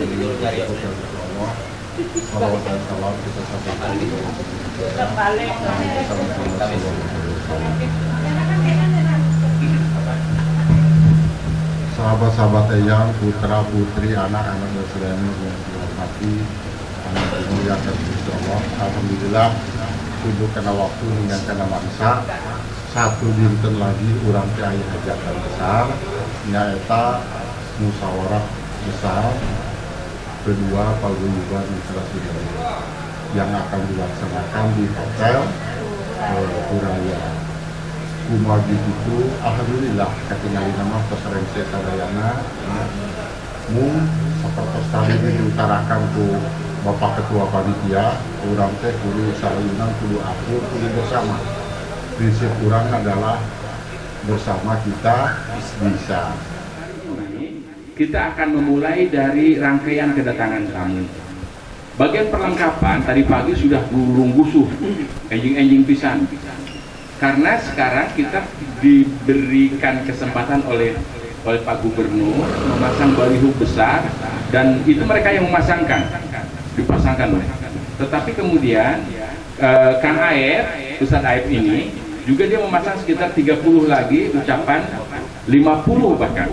Allah. Salawat dan salam kita sampaikan sahabat-sahabat Eyang, putra putri, anak-anak dan saudara yang dihormati, anak dimuliakan Gusti Allah. Alhamdulillah kudu kena waktu dengan kena mangsa satu dinten lagi urang teh aya hajatan besar nyaeta musyawarah besar kedua paguyuban mitra budaya yang akan dilaksanakan di hotel Buraya. Kumagi itu alhamdulillah ketinggalan nama pesereng sadayana mung seperti tadi diutarakan ku Bapak Ketua Panitia, urang teh kudu salayunan, kudu akur, kudu bersama. Prinsip urang adalah bersama kita bisa. Kita akan memulai dari rangkaian kedatangan tamu. Bagian perlengkapan tadi pagi sudah gulung gusuh, enjing-enjing pisan. Karena sekarang kita diberikan kesempatan oleh Pak Gubernur memasang baliho besar, dan itu mereka yang dipasangkan oleh. Tetapi kemudian Kang Aep, Ustadz Aep ini juga dia memasang sekitar 30 lagi ucapan, 50 bahkan.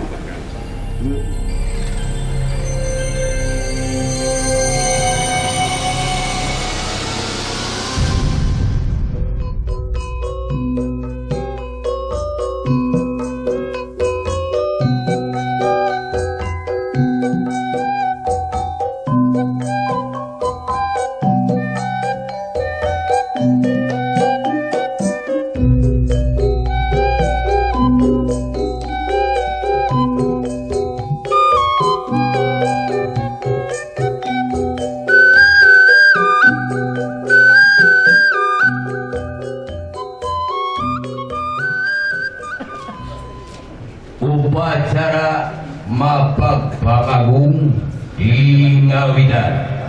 Upacara Mapag Pakagung di Ngawidan.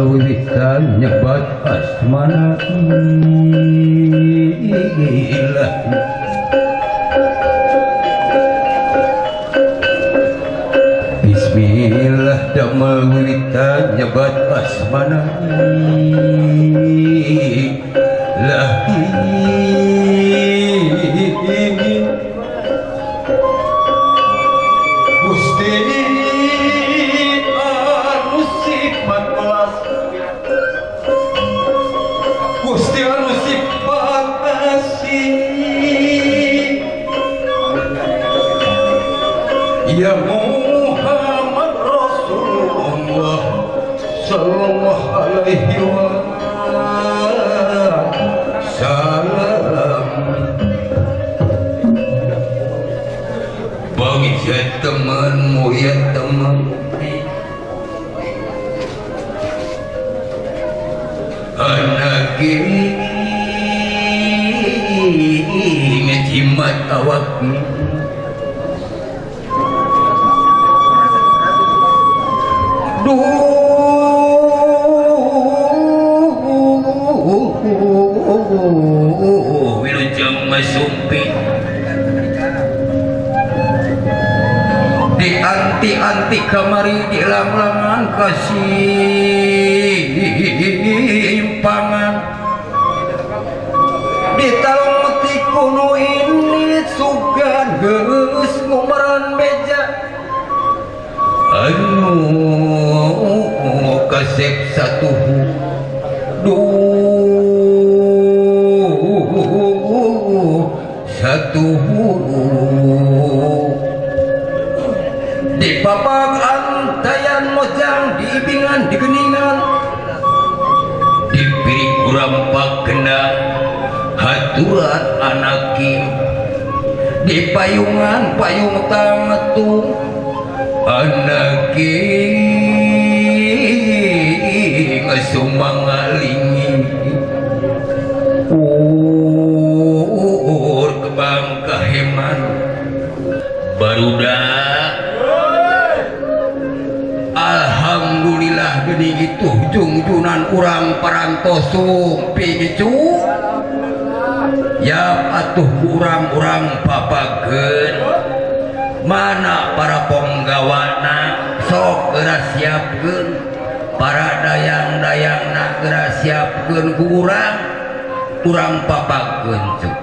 Wiwitan nyebat asmana ilah. Bismillah damel wiwitan nyebat asmana ilah. Ya Muhammad Rasulullah sallallahu alaihi wasallam. Bagi ya temanmu ya teman, anak ini ngejimat awakmu. Wilujeng masumpi di anti-anti kamari di lang-langan kasimpangan di talong meti kuno ini sugan geus ngumeran beja anu kasep satu satu di papak antayan mojang di ibingan di geningan di piring kurampak kena haturan anakim di payungan payung tametung anakim ngasumangalingi kebang kaheman barudak alhamdulillah gini itu jungjunan urang parantosum pigicu ya atuh urang-urang papageun mana para penggawana sok geura siapkeun para dayang-dayangna geura siapkeun ku urang papageun cuk.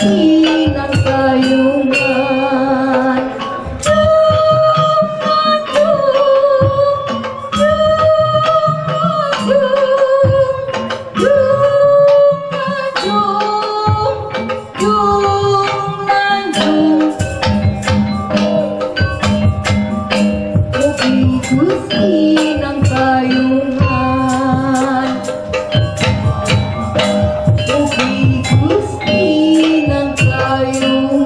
Gusti nang kayungan Gusti nang kayungan Mugi Gusti nang kayungan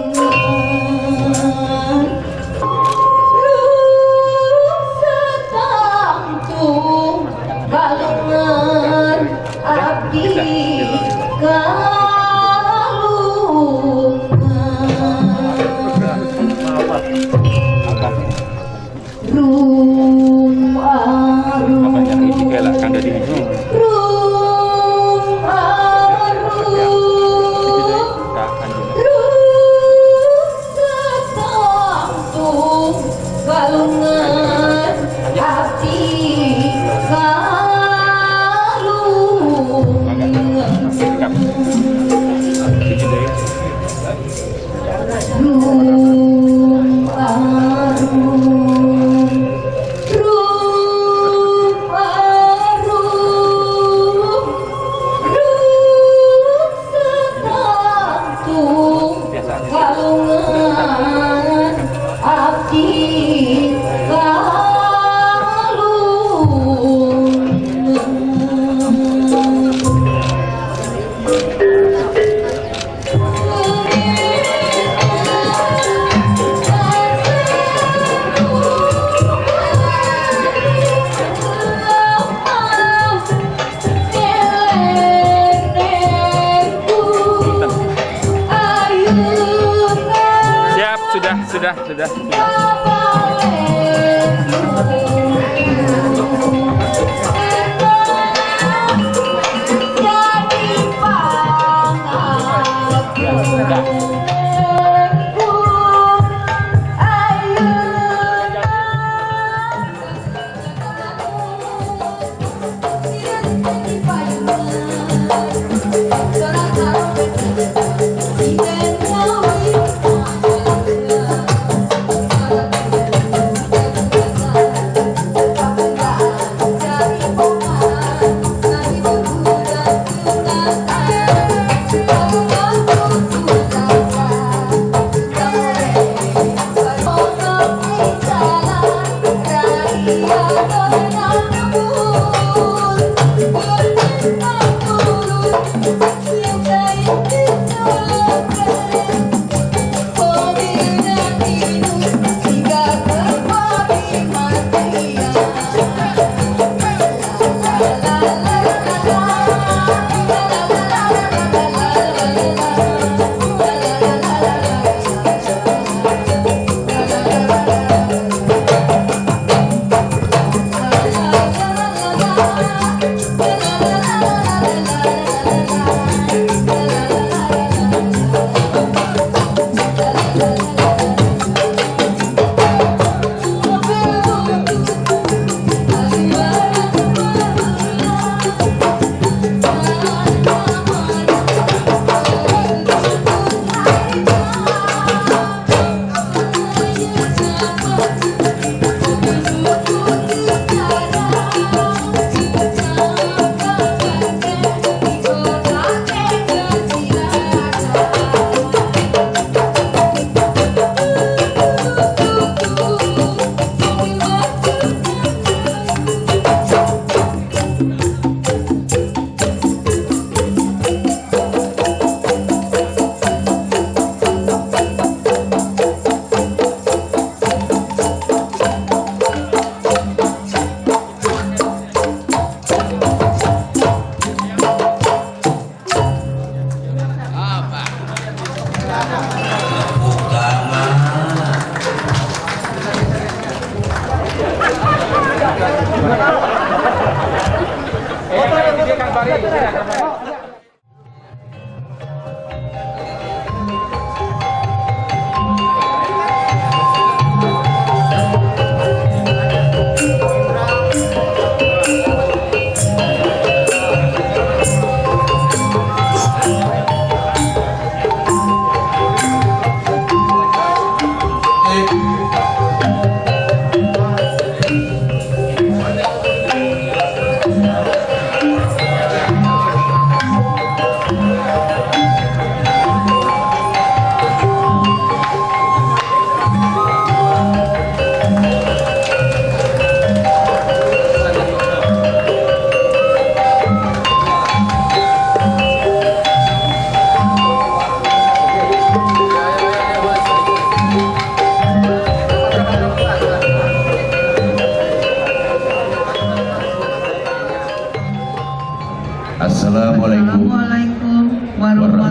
Setangtung kalungan abdi Rum arum Rum setangtung kalungan abdi Rum arum kalungan abdi Sudah.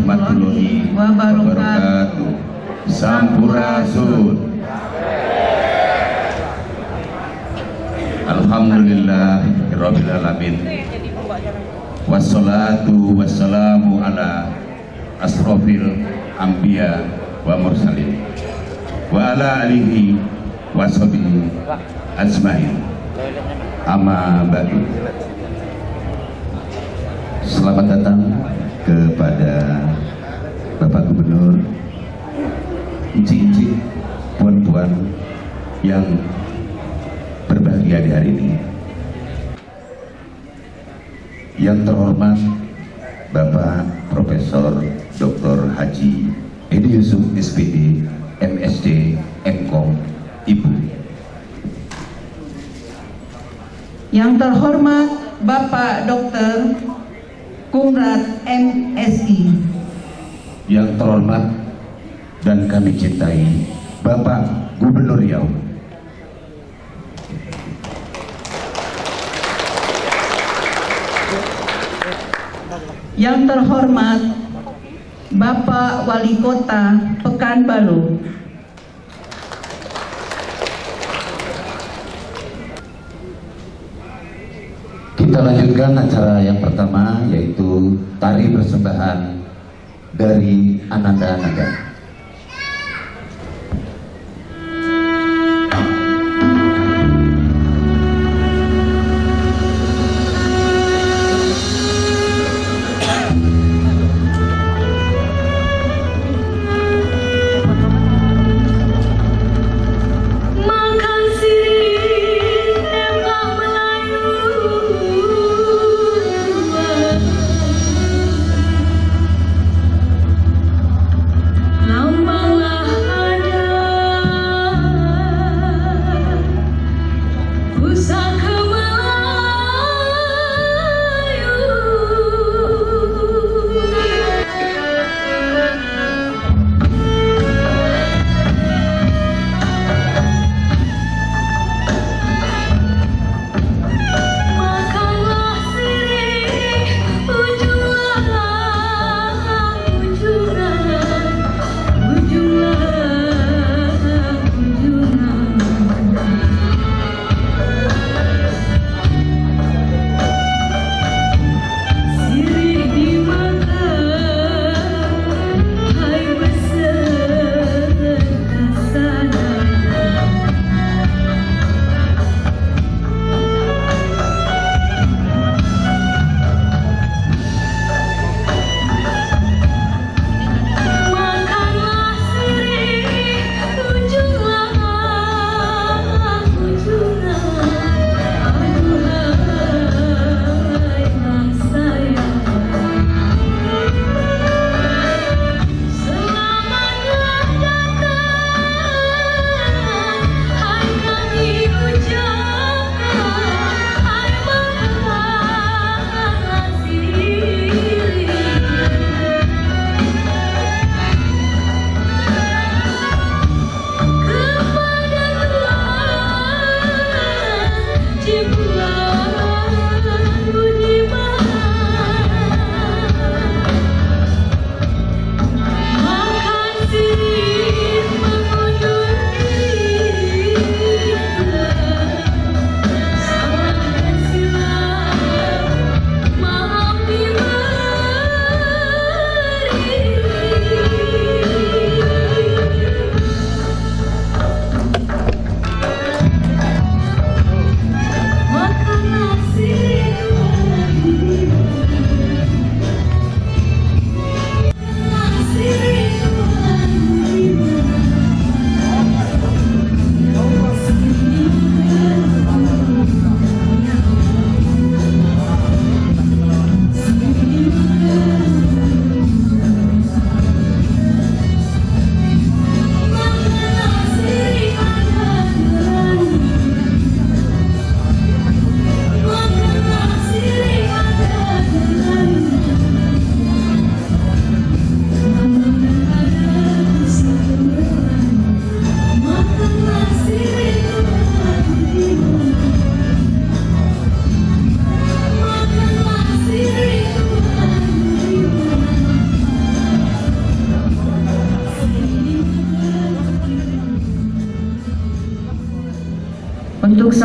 warahmatullahi wabarakatuh. Sampurasun. Alhamdulillahirabbil alamin. Wassalatu wassalamu ala asrofil anbiya wa mursalin wa ala alihi wa sahbihi ajmain. Amma ba'du. Selamat datang kepada Bapak Gubernur, Inci-inci, puan-puan yang berbahagia di hari ini. Yang terhormat Bapak Profesor Dr. Haji Edi Yusuf SPD, MSD, MKom, Ibu. Yang terhormat Bapak Dr. Kumrat MSI. Yang terhormat dan kami cintai Bapak Gubernur Riau. Yang terhormat Bapak Wali Kota Pekanbaru. Kita lanjutkan acara yang pertama, yaitu tari persembahan dari Ananda Naga.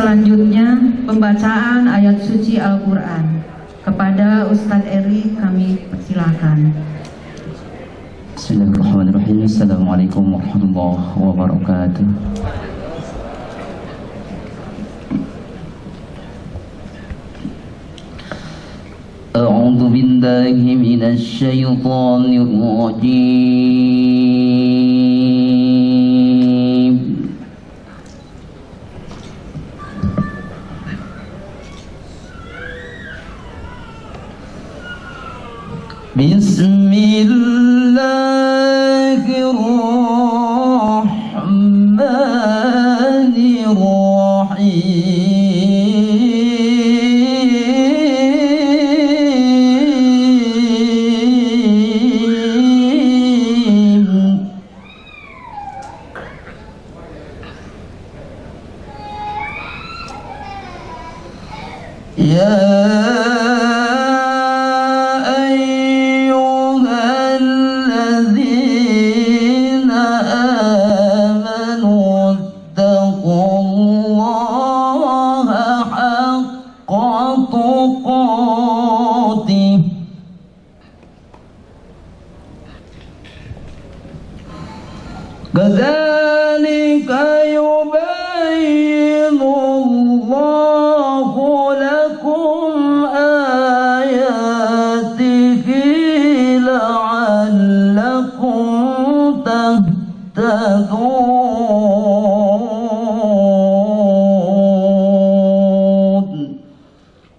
selanjutnya pembacaan ayat suci Al-Quran. Kepada Ustadz Eri kami persilakan. Bismillahirrahmanirrahim. Assalamualaikum warahmatullahi wabarakatuh. A'udzu billahi minasy syaithanir rajim. Bismillahirrahmanirrahim. Ya كذلك يبين الله لكم آياته لعلكم تهتدون.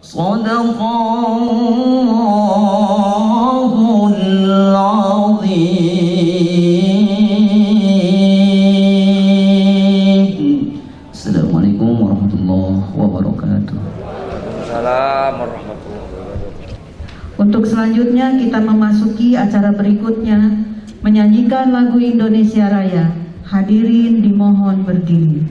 صدق الله العظيم. Assalamualaikum warahmatullahi wabarakatuh. Untuk selanjutnya kita memasuki acara berikutnya, menyanyikan lagu Indonesia Raya. Hadirin dimohon berdiri.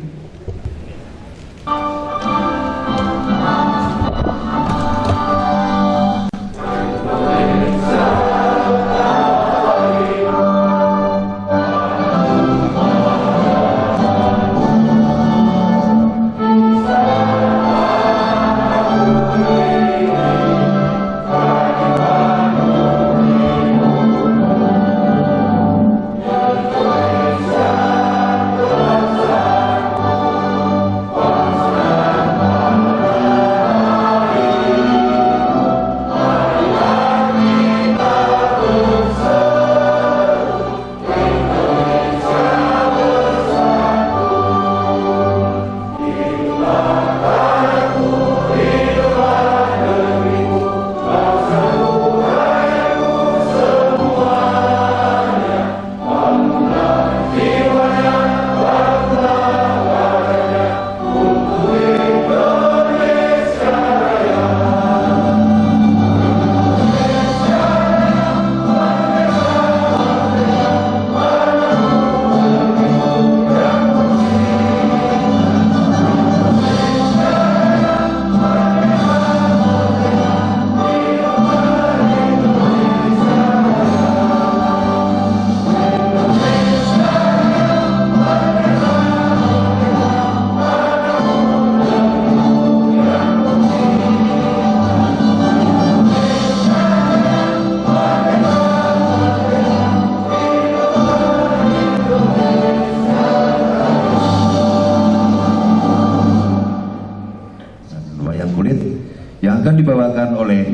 yang akan dibawakan oleh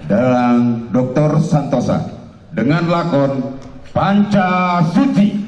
Dalang Dr. Santosa dengan lakon Panca Suci.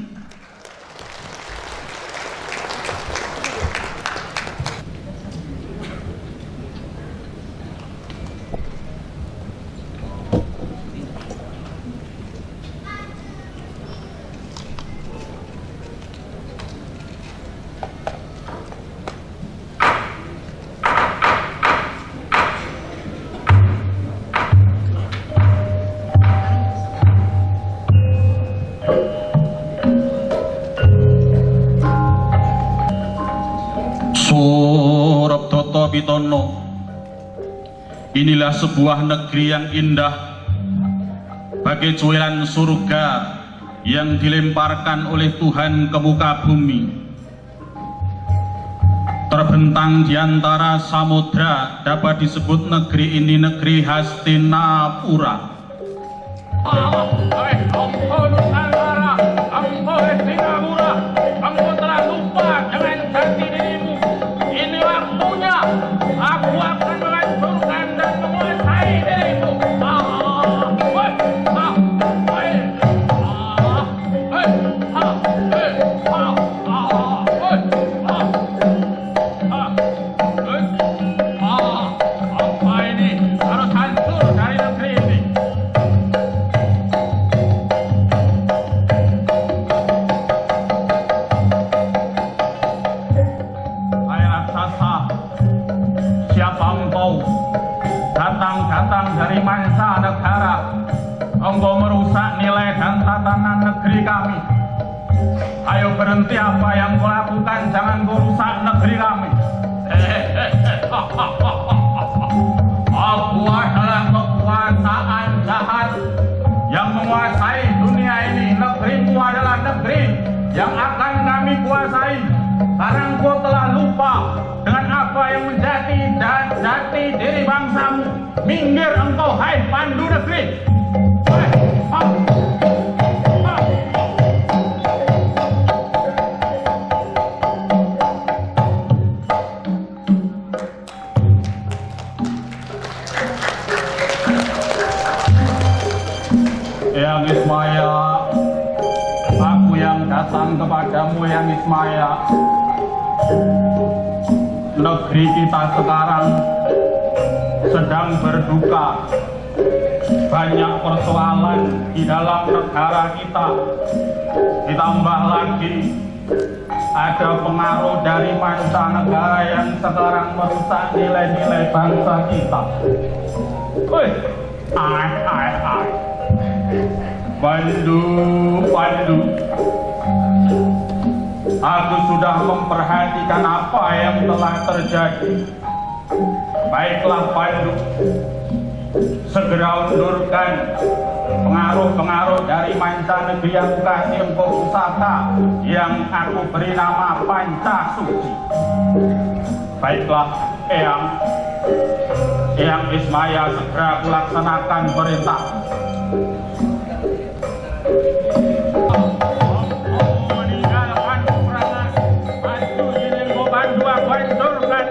Pitono. Inilah sebuah negeri yang indah, bagai cuilan surga yang dilemparkan oleh Tuhan ke muka bumi. terbentang di antara samudra, dapat disebut negeri ini negeri Hastinapura. Ampun Nusantara, ampun Hastinapura, engkau telah lupa dengan jati dirimu. Ini waktunya aku akan menghancurkan dan menguasai dirimu. Apa ini harus hancur dari negeri ini. Hai raksasa, siapa engkau? Datang dari manca negara. Engkau merusak nilai dan tatanan negeri kami. Ayo berhenti apa yang kau lakukan, jangan kau rusak negeri kami. Aku adalah kekuasaan jahat yang menguasai dunia ini. Negerimu adalah negeri yang akan kami kuasai. Sekarang kau telah lupa dengan apa yang menjadi jati diri bangsamu. Minggir engkau, hai pandu negeri. Yang Ismaya, aku yang datang kepadamu yang Ismaya. Negeri kita sekarang sedang berduka. Banyak persoalan di dalam negara kita. Ditambah lagi ada pengaruh dari mancanegara yang sekarang merusak nilai-nilai bangsa kita. Woi, Pandu, aku sudah memperhatikan apa yang telah terjadi. Baiklah Pandu, segera undurkan pengaruh-pengaruh dari mancanegara yang kasih engkau pusaka yang aku beri nama Pancasuci. Baiklah, Eyang Ismaya, segera kulaksanakan perintah. Meninggalkan peperangan, maju ini kau bantu aku hancurkan.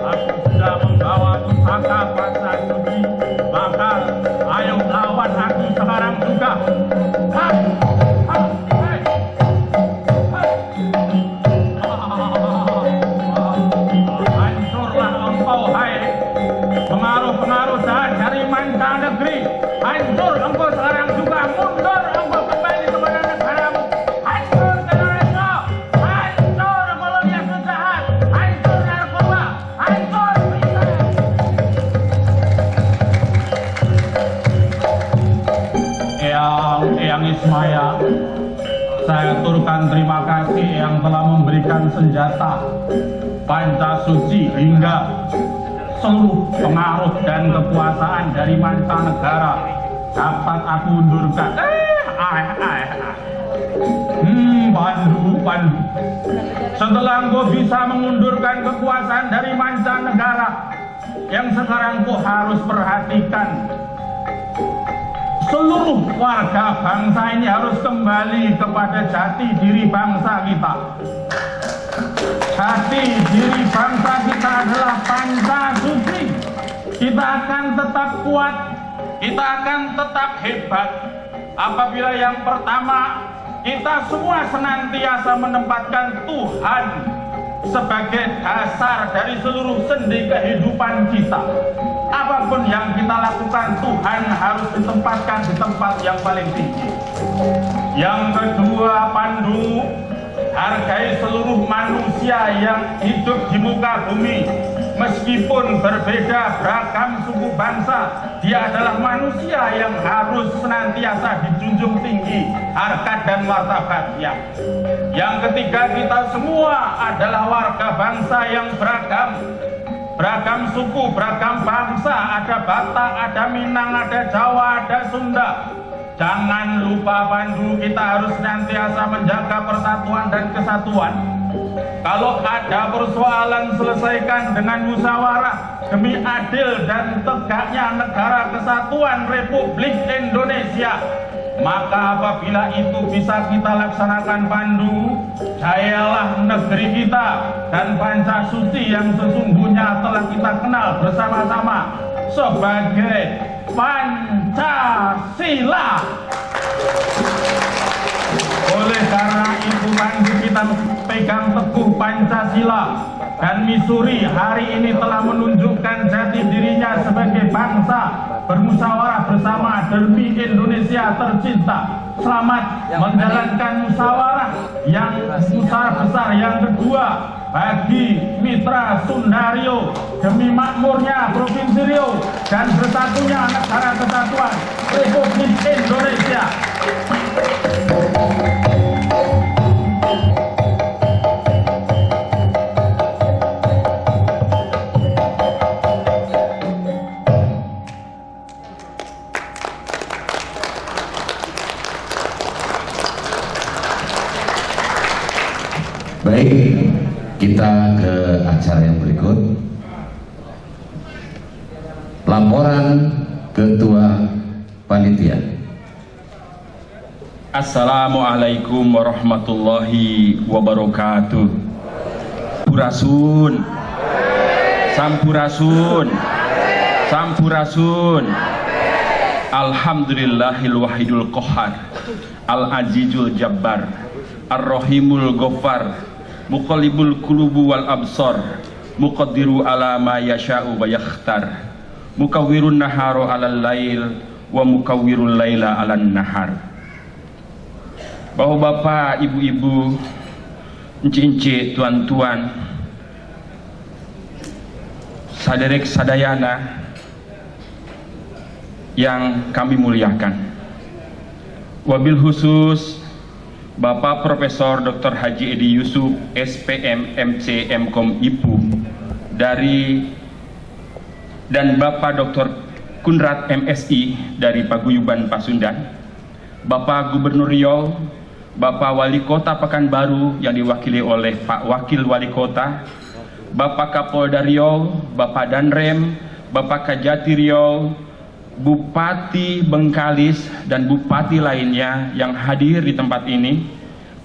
Aku sudah membawa pusaka Pancasuci, maka ayo lawan aku sekarang juga. Hancurlah engkau, hai pengaruh-pengaruh jahat dari mancanegeri. Hancur engkau sekarang juga, mundur engkau kembali kepada negaramu. Hancur terorisme, hancur kolonial jahat, hancur narkoba, hancur prison. Eyang Ismaya, saya turkan terima kasih yang telah memberikan senjata Pancasuci hingga seluruh pengaruh dan kekuasaan dari mancanegara dapat aku undurkan. Pandu. Setelah engkau bisa mengundurkan kekuasaan dari mancanegara, yang sekarang engkau harus perhatikan, seluruh warga bangsa ini harus kembali kepada jati diri bangsa kita. Jati diri bangsa kita adalah Pancasuci. Kita akan tetap kuat, kita akan tetap hebat apabila yang pertama, kita semua senantiasa menempatkan Tuhan sebagai dasar dari seluruh sendi kehidupan kita. Apapun yang kita lakukan, Tuhan harus ditempatkan di tempat yang paling tinggi. Yang kedua, Pandu, hargai seluruh manusia yang hidup di muka bumi. Meskipun berbeda beragam suku bangsa, dia adalah manusia yang harus senantiasa dijunjung tinggi harkat dan martabatnya. Yang ketiga, kita semua adalah warga bangsa yang beragam suku, beragam bangsa. Ada Batak, ada Minang, ada Jawa, ada Sunda. Jangan lupa Pandu, kita harus senantiasa menjaga persatuan dan kesatuan. Kalau ada persoalan selesaikan dengan musyawarah demi adil dan tegaknya negara kesatuan Republik Indonesia. Maka apabila itu bisa kita laksanakan pandu, jayalah negeri kita dan Pancasuci yang sesungguhnya telah kita kenal bersama-sama sebagai Pancasila. Oleh karena itu mari kita pegang teguh Pancasila dan Missouri hari ini telah menunjukkan jati dirinya sebagai bangsa bermusyawarah bersama demi Indonesia tercinta. Selamat menjalankan musyawarah besar yang kedua bagi Mitra Sundario demi makmurnya Provinsi Riau dan bersatunya negara kesatuan Republik Indonesia. Baik, kita ke acara yang berikut. Laporan Ketua Panitia. Assalamualaikum warahmatullahi wabarakatuh. Sampurasun, sampurasun, sampurasun. Alhamdulillahil wahidul qahhar, al-azizul jabbar, ar-rahimul ghaffar, muqallibul qulubu wal absar, muqaddiru ala ma yasha'u wa yakhtar, mukawwirun nahara 'alal lail wa mukawwirul laila 'alan nahar. Bapak-bapak, ibu-ibu, encik-encik, tuan-tuan, saderek sadayana yang kami muliakan, wabil khusus Bapak Profesor Dr. Haji Edi Yusuf SPM MC Mkom IPU dan Bapak Dr. Kunrat MSI dari Paguyuban Pasundan, Bapak Gubernur Riau, Bapak Wali Kota Pekanbaru yang diwakili oleh Pak Wakil Wali Kota, Bapak Kapolda Riau, Bapak Danrem, Bapak Kajati Riau, Bupati Bengkalis dan Bupati lainnya yang hadir di tempat ini,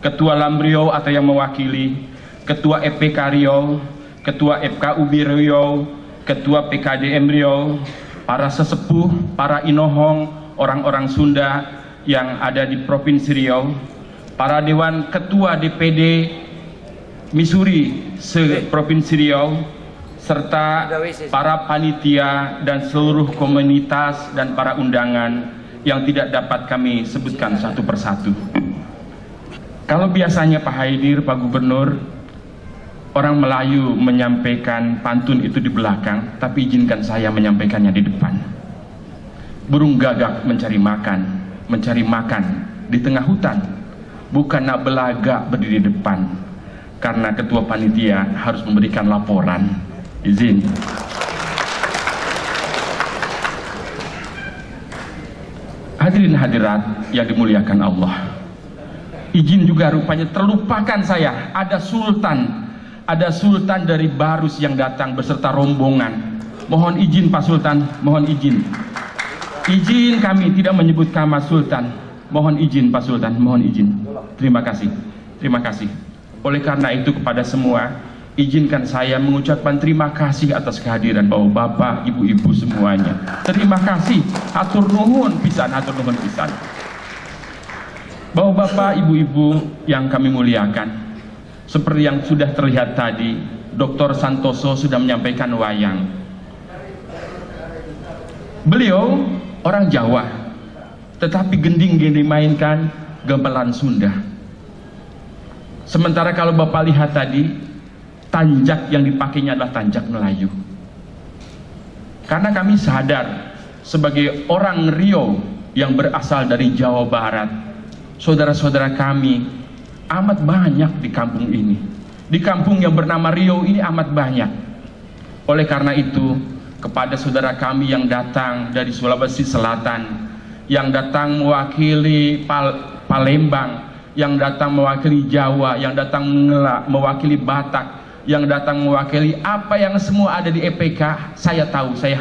Ketua Lam Riau atau yang mewakili, Ketua FPK Riau, Ketua FKUB Riau, Ketua PKDM Riau, para sesepuh, para inohong, orang-orang Sunda yang ada di Provinsi Riau, para Dewan Ketua DPD Missouri se-Provinsi Riau, serta para panitia dan seluruh komunitas dan para undangan yang tidak dapat kami sebutkan satu persatu. Kalau biasanya Pak Haidir, Pak Gubernur, orang Melayu menyampaikan pantun itu di belakang, tapi izinkan saya menyampaikannya di depan. Burung gagak mencari makan di tengah hutan, bukan nak belagak berdiri di depan, karena ketua panitia harus memberikan laporan. Izin. Hadirin hadirat yang dimuliakan Allah, izin juga rupanya terlupakan saya, ada sultan dari Barus yang datang beserta rombongan. Mohon izin Pak Sultan, mohon izin kami tidak menyebut nama Sultan. Mohon izin Pak Sultan, mohon izin. Terima kasih. Oleh karena itu kepada semua, izinkan saya mengucapkan terima kasih atas kehadiran bapak-bapak, ibu-ibu semuanya. Terima kasih, hatur nuhun pisan. Bapak-bapak, ibu-ibu yang kami muliakan, seperti yang sudah terlihat tadi, Dr. Santoso sudah menyampaikan wayang. Beliau orang Jawa, tetapi gending yang dimainkan gamelan Sunda. Sementara kalau Bapak lihat tadi, tanjak yang dipakainya adalah tanjak Melayu. Karena kami sadar sebagai orang Riau yang berasal dari Jawa Barat, saudara-saudara kami amat banyak di kampung ini. Di kampung yang bernama Riau ini amat banyak. Oleh karena itu, kepada saudara kami yang datang dari Sulawesi Selatan, yang datang mewakili Palembang, yang datang mewakili Jawa, yang datang mewakili Batak, yang datang mewakili apa yang semua ada di EPK. Saya tahu, saya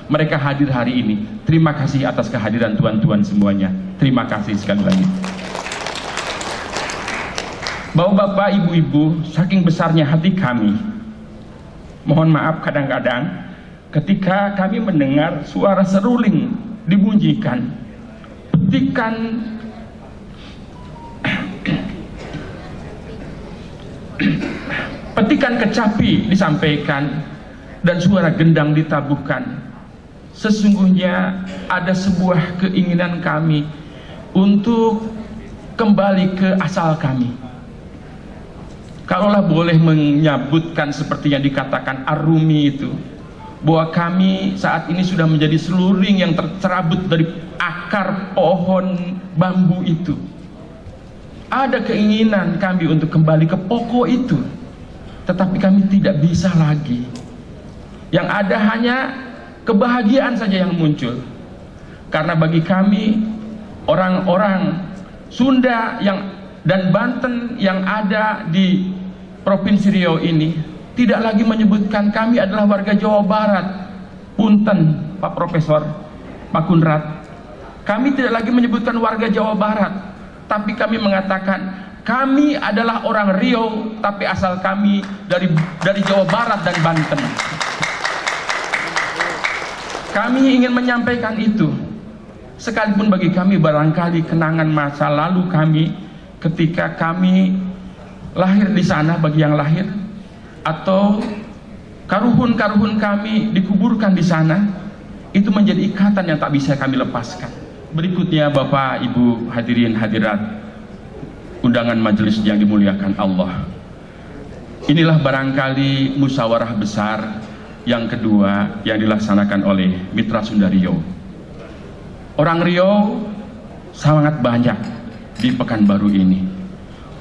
mereka hadir hari ini. Terima kasih atas kehadiran tuan-tuan semuanya. Terima kasih sekali lagi. Bapak-bapak, ibu-ibu, saking besarnya hati kami, mohon maaf kadang-kadang ketika kami mendengar suara seruling dibunyikan, petikan kecapi disampaikan, dan suara gendang ditabuhkan. Sesungguhnya ada sebuah keinginan kami untuk kembali ke asal kami. Kalaulah boleh menyebutkan seperti yang dikatakan Ar-Rumi itu, bahwa kami saat ini sudah menjadi seluring yang tercerabut dari akar pohon bambu itu. Ada keinginan kami untuk kembali ke pokok itu, tetapi kami tidak bisa lagi. Yang ada hanya kebahagiaan saja yang muncul. Karena bagi kami, orang-orang Sunda dan Banten yang ada di Provinsi Riau ini tidak lagi menyebutkan kami adalah warga Jawa Barat. Punten Pak Profesor, Pak Kunrat, kami tidak lagi menyebutkan warga Jawa Barat, tapi kami mengatakan kami adalah orang Riau, tapi asal kami dari Jawa Barat dan Banten. Kami ingin menyampaikan itu, sekalipun bagi kami barangkali kenangan masa lalu kami ketika kami lahir di sana, bagi yang lahir, atau karuhun-karuhun kami dikuburkan di sana, itu menjadi ikatan yang tak bisa kami lepaskan. Berikutnya Bapak Ibu hadirin hadirat undangan majelis yang dimuliakan Allah, inilah barangkali musyawarah besar yang kedua yang dilaksanakan oleh Mitra Sunda Riau. Orang Riau sangat banyak di Pekanbaru ini.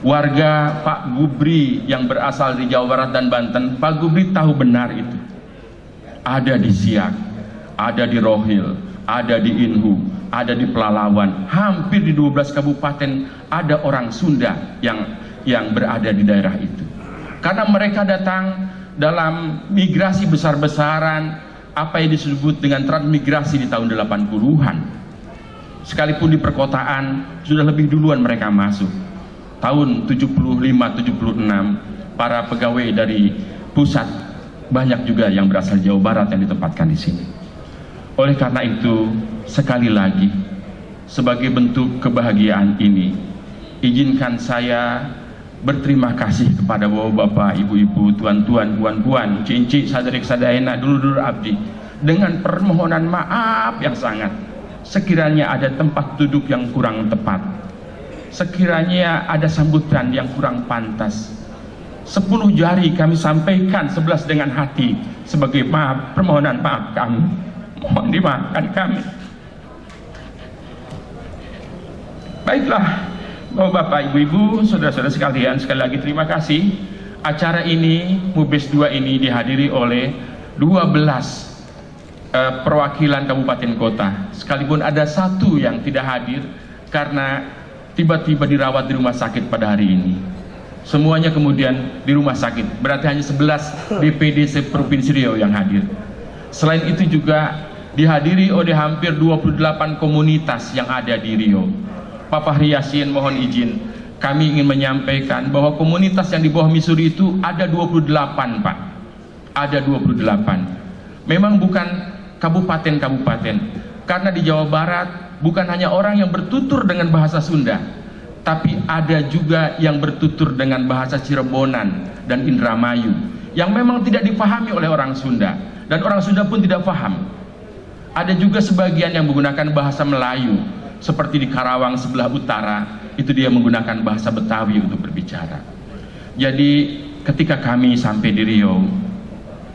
Warga Pak Gubri yang berasal di Jawa Barat dan Banten, Pak Gubri tahu benar itu. Ada di Siak, ada di Rohil, ada di Inhu, ada di Pelalawan, hampir di 12 kabupaten ada orang Sunda yang berada di daerah itu. Karena mereka datang dalam migrasi besar-besaran, apa yang disebut dengan transmigrasi di tahun 80-an. Sekalipun di perkotaan sudah lebih duluan mereka masuk. Tahun 75-76 para pegawai dari pusat banyak juga yang berasal Jawa Barat yang ditempatkan di sini. Oleh karena itu, sekali lagi sebagai bentuk kebahagiaan ini, izinkan saya berterima kasih kepada bapak-bapak, ibu-ibu, tuan-tuan, puan-puan, cincin, sadarik sadaena, dulur-dulur abdi, dengan permohonan maaf yang sangat. Sekiranya ada tempat duduk yang kurang tepat, sekiranya ada sambutan yang kurang pantas, 10 jari kami sampaikan 11 dengan hati sebagai permohonan maaf kami. Mohon dimaafkan kami. Baiklah Bapak, Ibu-ibu, saudara-saudara sekalian, sekali lagi terima kasih. Acara ini, Mubes 2 ini dihadiri oleh 12 perwakilan kabupaten kota. Sekalipun ada satu yang tidak hadir karena tiba-tiba dirawat di rumah sakit pada hari ini. Semuanya kemudian di rumah sakit. Berarti hanya 11 DPD Provinsi Riau yang hadir. Selain itu juga dihadiri oleh hampir 28 komunitas yang ada di Riau. Pak Fahri Yasin, mohon izin, kami ingin menyampaikan bahwa komunitas yang di bawah Missouri itu ada 28, Pak. Ada 28. Memang bukan kabupaten-kabupaten, karena di Jawa Barat bukan hanya orang yang bertutur dengan bahasa Sunda, tapi ada juga yang bertutur dengan bahasa Cirebonan dan Indramayu yang memang tidak dipahami oleh orang Sunda, dan orang Sunda pun tidak paham. Ada juga sebagian yang menggunakan bahasa Melayu, seperti di Karawang sebelah utara, itu dia menggunakan bahasa Betawi untuk berbicara. Jadi ketika kami sampai di Riau,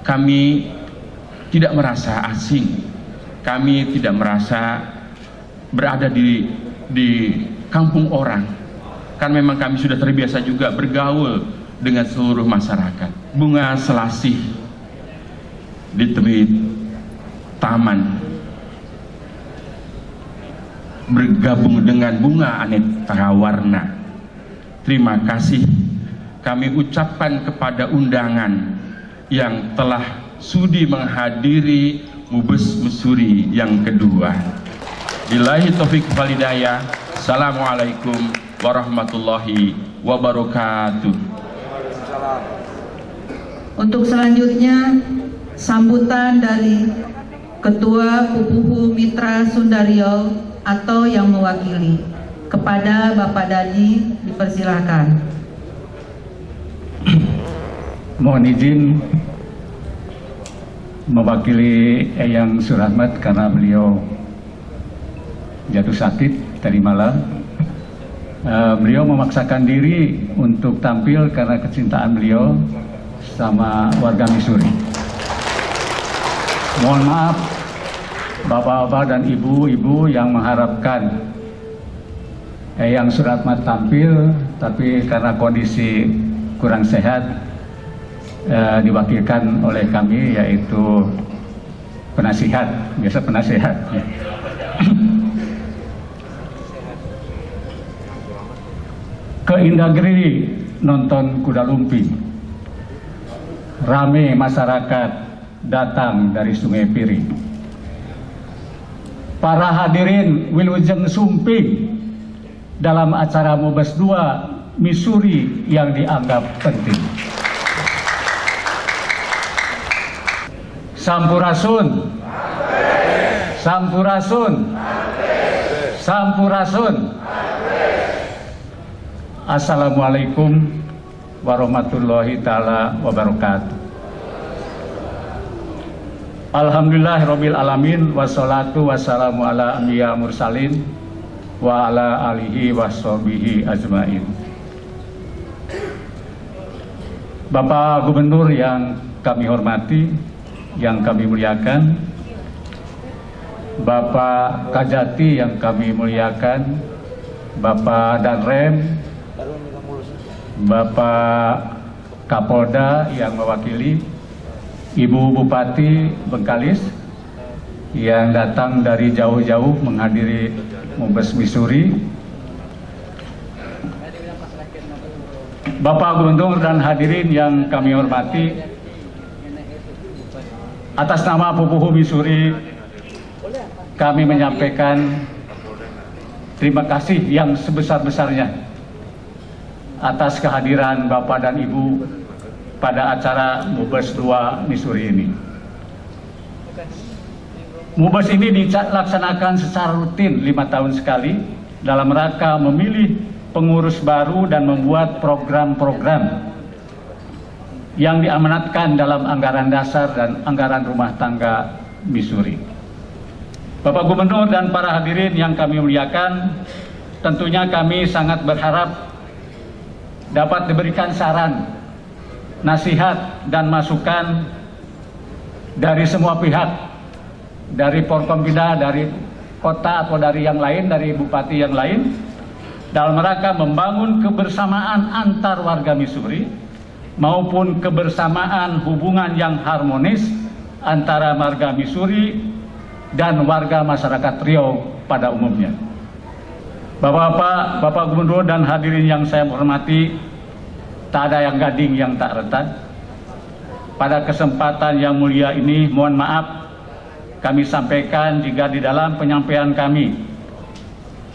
kami tidak merasa asing, kami tidak merasa berada di kampung orang, karena memang kami sudah terbiasa juga bergaul dengan seluruh masyarakat. Bunga selasih di tepi taman bergabung dengan bunga aneka Rawarna. Terima kasih kami ucapkan kepada undangan yang telah sudi menghadiri Mubes Mesuri yang kedua. Billahi taufik wal hidayah. Assalamualaikum warahmatullahi wabarakatuh. Untuk selanjutnya, sambutan dari Ketua Pupuhu Mitra Sundario atau yang mewakili. Kepada Bapak Dadi dipersilahkan. Mohon izin mewakili Eyang Surahmat karena beliau jatuh sakit tadi malam. Beliau memaksakan diri untuk tampil karena kecintaan beliau sama warga Missouri. Mohon maaf bapak-bapak dan ibu-ibu yang mengharapkan Eyang Surahmat tampil, tapi karena kondisi kurang sehat diwakilkan oleh kami, yaitu penasihat, biasa penasihat. Ke Indragiri nonton kuda lumping, rame masyarakat datang dari Sungai Piring. Para hadirin wilujeng sumping dalam acara Mubes 2 Missouri yang dianggap penting. Sampurasun, Sampurasun, Sampurasun. Assalamualaikum warahmatullahi ta'ala wabarakatuh. Alhamdulillahirabbil alamin, wassalatu wassalamu ala anbiya mursalin wa ala alihi washabihi ajmain. Bapak Gubernur yang kami hormati, yang kami muliakan, Bapak Kajati yang kami muliakan, Bapak Danrem, Bapak Kapolda yang mewakili, Ibu Bupati Bengkalis yang datang dari jauh-jauh menghadiri Mubes Missouri, Bapak Gubernur dan hadirin yang kami hormati, atas nama Pupuhu Missouri kami menyampaikan terima kasih yang sebesar-besarnya atas kehadiran Bapak dan Ibu pada acara Mubes 2 Missouri ini. Mubes ini dilaksanakan secara rutin 5 tahun sekali dalam rangka memilih pengurus baru dan membuat program-program yang diamanatkan dalam anggaran dasar dan anggaran rumah tangga Missouri. Bapak Gubernur dan para hadirin yang kami muliakan, tentunya kami sangat berharap dapat diberikan saran, nasihat, dan masukan dari semua pihak, dari Forkompinda, dari kota atau dari yang lain, dari bupati yang lain, dalam rangka membangun kebersamaan antar warga Missouri maupun kebersamaan hubungan yang harmonis antara warga Missouri dan warga masyarakat Riau pada umumnya. Bapak-bapak, Bapak Gubernur dan hadirin yang saya hormati, tak ada yang gading yang tak retak. Pada kesempatan yang mulia ini, mohon maaf kami sampaikan jika di dalam penyampaian kami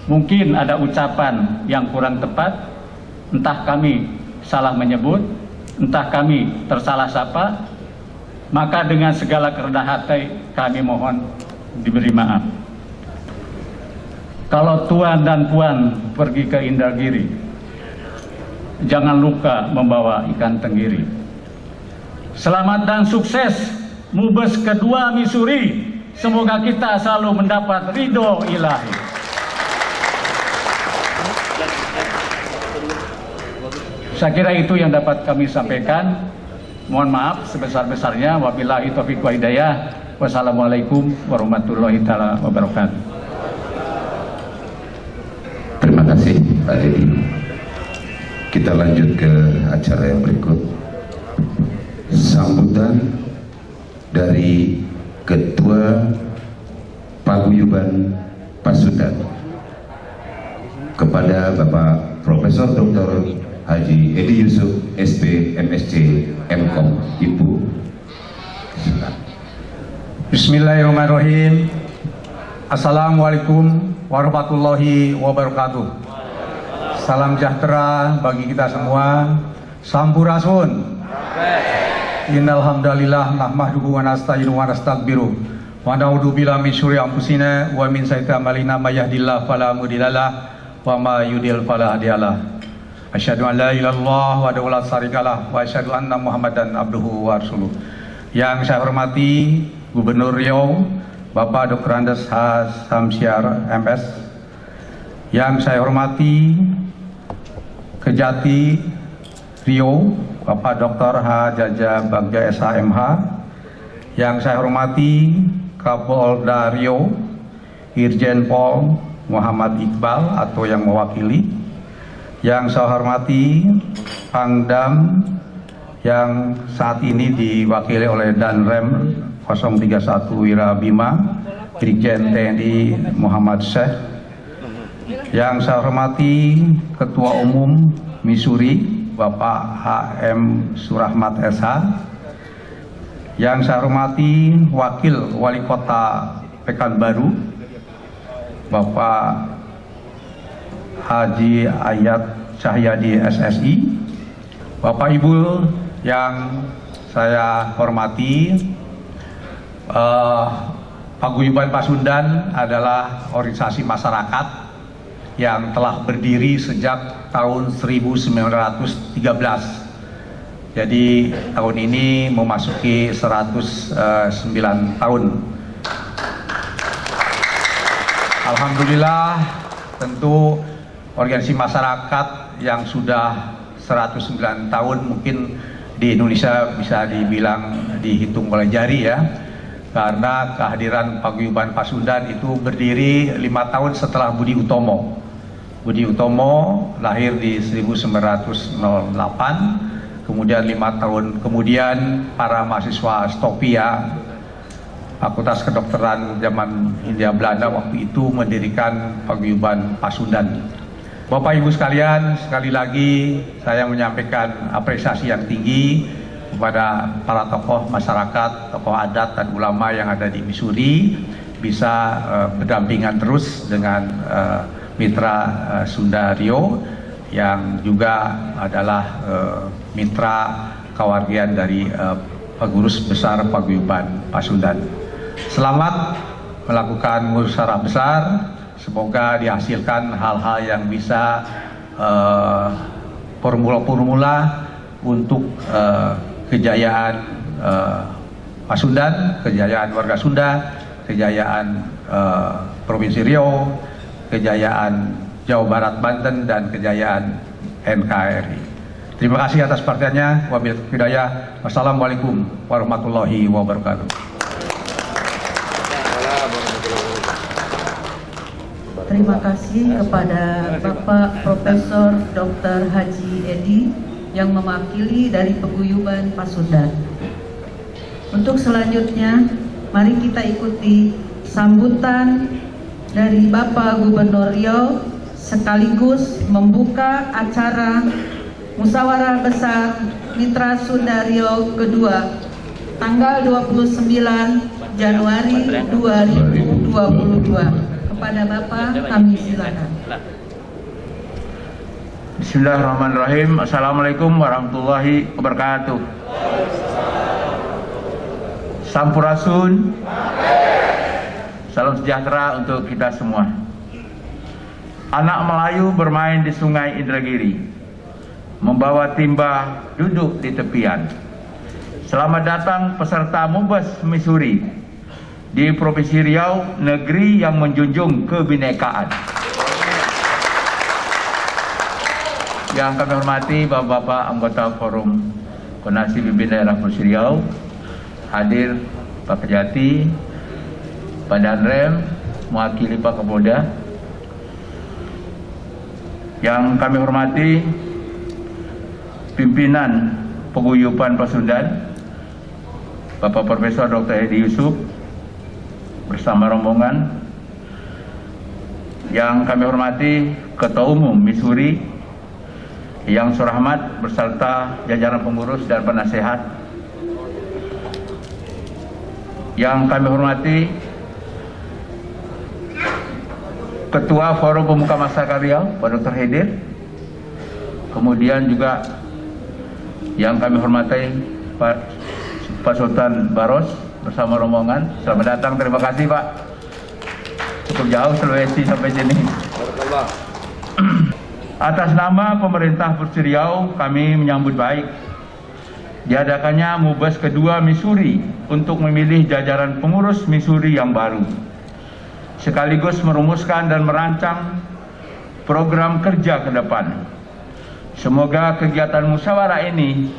mungkin ada ucapan yang kurang tepat, entah kami salah menyebut, entah kami tersalah sapa, maka dengan segala kerendahan hati kami mohon diberi maaf. Kalau tuan dan puan pergi ke Indragiri, jangan lupa membawa ikan tenggiri. Selamat dan sukses Mubes kedua Missouri. Semoga kita selalu mendapat ridho ilahi. Saya kira itu yang dapat kami sampaikan. Mohon maaf sebesar-besarnya. Wabillahi taufiq wa hidayah. Wassalamualaikum warahmatullahi taala wabarakatuh. Terima kasih Pak Dedi. Kita lanjut ke acara yang berikut. Sambutan dari Ketua Paguyuban Pasundan. kepada Bapak Profesor Dr. Haji Edi Yusuf, SP, MSc, MKom, Ibu. Bismillahirrahmanirrahim. Assalamualaikum warahmatullahi wabarakatuh. Salam sejahtera bagi kita semua. Sampurasun. Innal hamdalillah nahmaduhu wa nasta'inuhu wa nastaghfiruh wa na'udzu billahi min syururi anfusina wa min sayyiati a'malina may yahdihillahu fala mudhillalah wa may yudhlil fala hadiyalah. Asyhadu an la ilaha illallah wa la syarikalah wa asyhadu anna Muhammadan abduhu wa rasuluh. Yang saya hormati Gubernur Riau Bapak Dr. Andes H. Samsyar MS. Yang saya hormati Kejati Riau Bapak Dr. H. Jaja Bagja SHMH. Yang saya hormati Kapolda Riau Irjen Pol Muhammad Iqbal atau yang mewakili. Yang saya hormati Pangdam yang saat ini diwakili oleh Danrem 031 Wirabima Brigjen TNI Muhammad Syekh. Yang saya hormati Ketua Umum Missouri Bapak HM Surahmat SH. Yang saya hormati Wakil Wali Kota Pekanbaru Bapak Haji Ayat Cahyadi SSI. Bapak Ibu yang saya hormati, Paguyuban Pasundan adalah organisasi masyarakat yang telah berdiri sejak tahun 1913. Jadi tahun ini memasuki 109 tahun. Alhamdulillah, tentu organisasi masyarakat yang sudah 109 tahun mungkin di Indonesia bisa dihitung oleh jari ya. Karena kehadiran Paguyuban Pasundan itu berdiri 5 tahun setelah Budi Utomo. Budi Utomo lahir di 1908, kemudian 5 tahun kemudian para mahasiswa Stopia, Fakultas Kedokteran zaman Hindia Belanda waktu itu mendirikan Paguyuban Pasundan. Bapak Ibu sekalian, sekali lagi saya menyampaikan apresiasi yang tinggi kepada para tokoh masyarakat, tokoh adat dan ulama yang ada di Missouri bisa berdampingan terus dengan mitra Sunda Riau yang juga adalah mitra kewargian dari pengurus besar Paguyuban Pasundan. Selamat melakukan musyawarah besar, semoga dihasilkan hal-hal yang bisa formula-formula untuk kejayaan Pasundan, kejayaan warga Sunda, kejayaan Provinsi Riau, kejayaan Jawa Barat Banten, dan kejayaan NKRI. Terima kasih atas perhatiannya. Wabillahi hidayah. Wassalamualaikum warahmatullahi wabarakatuh. Terima kasih kepada Bapak Profesor Dr. Haji Edi yang mewakili dari Paguyuban Pasundan. Untuk selanjutnya, mari kita ikuti sambutan dari Bapak Gubernur Riau sekaligus membuka acara Musyawarah Besar Mitra Sunda Riau kedua tanggal 29 Januari 2022. Kepada Bapak kami silakan. Bismillahirrahmanirrahim. Assalamualaikum warahmatullahi wabarakatuh. Sampurasun. Salam sejahtera untuk kita semua. Anak Melayu bermain di Sungai Indragiri, membawa timba duduk di tepian. Selamat datang peserta Mubas Missouri di Provinsi Riau, negeri yang menjunjung kebinekaan. Yang kami hormati Bapak-Bapak anggota Forum Koordinasi Pimpin Daerah Provinsi Riau, hadir Pak Kejati, Pak Danrem, mewakili Pak Kapolda. Yang kami hormati pimpinan Paguyuban Pasundan, Bapak Profesor Dr. Edi Yusuf bersama rombongan. Yang kami hormati Ketua Umum Missouri Yang Surahmat beserta jajaran pengurus dan penasehat, yang kami hormati Ketua Forum Pemuka Masyarakat Riau, Pak Dr. Hadir, kemudian juga yang kami hormati Pak Sultan Baros bersama rombongan. Selamat datang, terima kasih Pak. Cukup jauh Sulawesi sampai sini. Atas nama pemerintah Provinsi Riau, kami menyambut baik diadakannya Mubas kedua Missouri untuk memilih jajaran pengurus Missouri yang baru, sekaligus merumuskan dan merancang program kerja ke depan. Semoga kegiatan musyawarah ini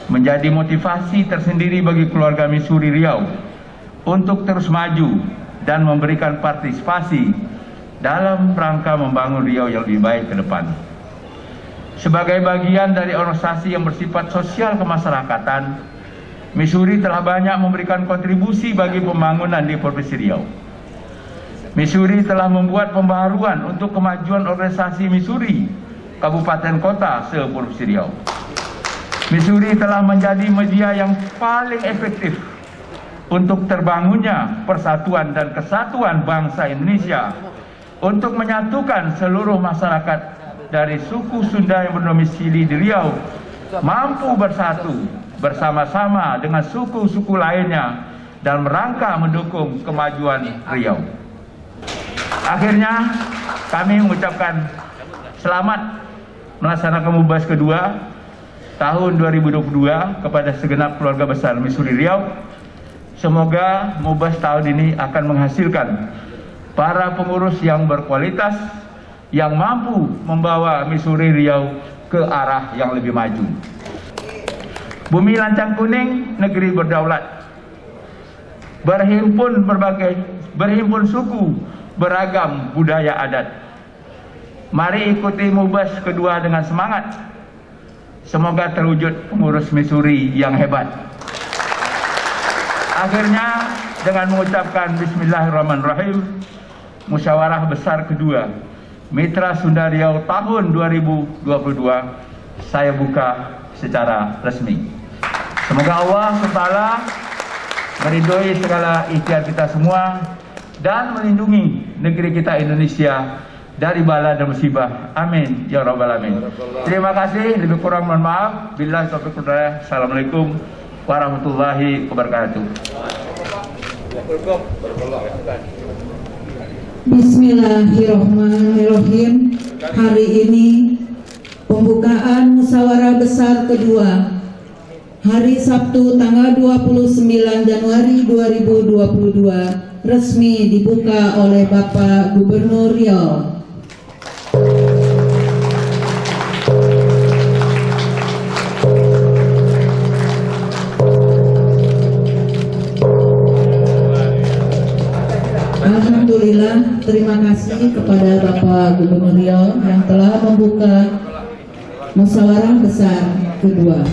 menjadi motivasi tersendiri bagi keluarga Missouri Riau untuk terus maju dan memberikan partisipasi dalam rangka membangun Riau yang lebih baik ke depan. Sebagai bagian dari organisasi yang bersifat sosial kemasyarakatan, Missouri telah banyak memberikan kontribusi bagi pembangunan di Provinsi Riau. Missouri telah membuat pembaharuan untuk kemajuan organisasi Missouri kabupaten kota se-Provinsi Riau. Missouri telah menjadi media yang paling efektif untuk terbangunnya persatuan dan kesatuan bangsa Indonesia, untuk menyatukan seluruh masyarakat dari suku Sunda yang berdomisili di Riau mampu bersatu bersama-sama dengan suku-suku lainnya dalam rangka mendukung kemajuan Riau. Akhirnya kami mengucapkan selamat melaksanakan Mubas kedua tahun 2022 kepada segenap keluarga besar Missouri Riau. Semoga Mubas tahun ini akan menghasilkan para pengurus yang berkualitas, yang mampu membawa Missouri Riau ke arah yang lebih maju. Bumi Lancang Kuning, negeri berdaulat, berhimpun suku, beragam budaya adat. Mari ikuti Mubas kedua dengan semangat. Semoga terwujud pengurus Missouri yang hebat. Akhirnya dengan mengucapkan Bismillahirrahmanirrahim, musyawarah besar kedua Mitra Sunda Riau tahun 2022 saya buka secara resmi. Semoga Allah Ta'ala meridhoi segala ikhtiar kita semua dan melindungi negeri kita Indonesia dari bala dan musibah. Amin ya rabbal alamin. Terima kasih, lebih kurang mohon maaf. Billahi taufiq wal hidayah. Assalamualaikum warahmatullahi wabarakatuh. Bismillahirrahmanirrahim. Hari ini pembukaan musyawarah besar kedua hari Sabtu tanggal 29 Januari 2022 resmi dibuka oleh Bapak Gubernur Riau. Alhamdulillah, terima kasih kepada Bapak Gubernur Riau yang telah membuka musyawarah besar kedua.